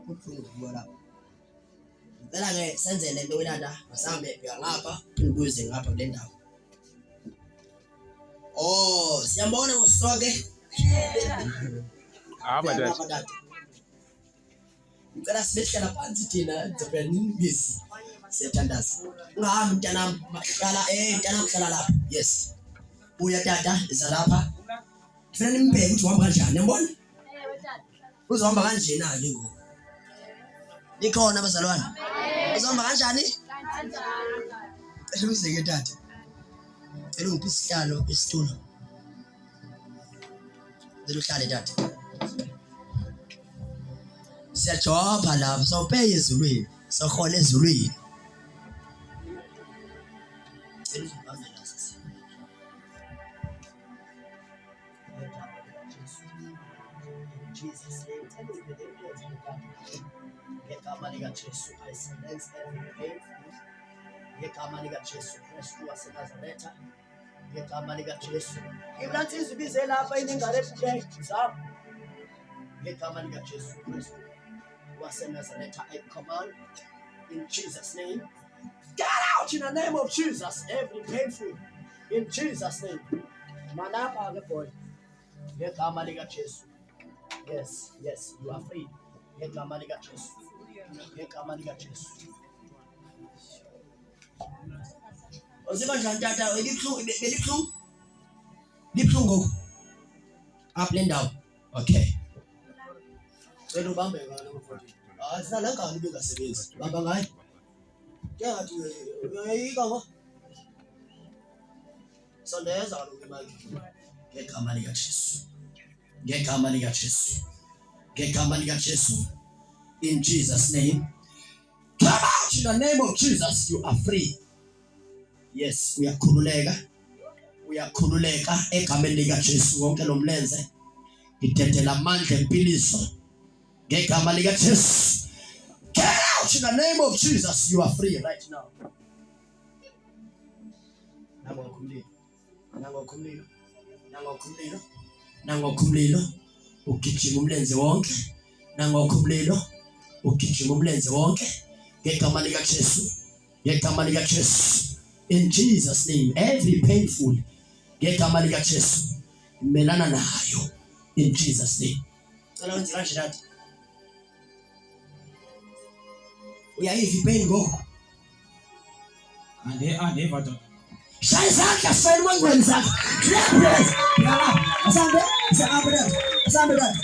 Kubuhlungu kuba lapho. Ngicela ke senze lento wena masambe ngapha ukuze ngapha kule ndawo. Oh, siyabona ngosonke. Dad. Ngicela sibehlala phansi thina ngizobeningisi. Siyathandaza. Ungahambi mntanami, hlala mntanami hlala lapha. Yes. Uya tata iza lapha. Kufanele nimbheke ukuthi uhamba kanjani, yabona? Uzohamba kanjena ke ngoku. Nikhona abazalwane? Uzohamba kanjani? Ehlumiseke tata. Elungiphi isihlalo esitulo? Uhlale tata. Siyajoba lapha, sawupheka ezulwini, sawhola ezulwini. Jesus name, tell me the ngegama lika Jesu, I silence every pain. Ngegama lika Jesu Kristu waseNazaretha. Ngegama lika Jesu. Ibranti izibize lapha inengane ebuhlungu zabo. Ngegama lika Jesu Kristu waseNazaretha, I command in Jesus' name. Get out in the name of Jesus, every painful. In Jesus' name. Manapa the boy. Ngegama lika Jesu. Yes, yes, you are free. Ngegama lika Jesu. Ngegama lika Jesu. Oziba njani tata? Libuhlungu. Up and down. Okay. Cela ubambe ngalo mfowethu. Sala ngani bengasebenzi. Bamba ngayo. Njengathi uyayika ngo. Sondeza kaloku imali. Ngegama lika Jesu. Ngegama lika Jesu. Ngegama lika Jesu. In Jesus' name. Come out in the name of Jesus. You are free. Yes, uyakhululeka. Uyakhululeka egameni lika Jesu wonke lo mlenze. Ngidedela amandla empiliso. Ngegama lika Jesu. Get out in the name of Jesus. You are free right now. Nangokhumlilo. Ugijima umlenze wonke. Nangokhumlilo. Ugijima umlenze wonke. Ngegama lika Jesu. Ngegama lika Jesu. In Jesus' name, every painful. Ngegama lika Jesu. Melana nayo. In Jesus' name. Cela wenze kanje dad. Uyayiva ipain ngoko? Andeva dad. Shaya izandla fela mangweni zakho. Asambe dad.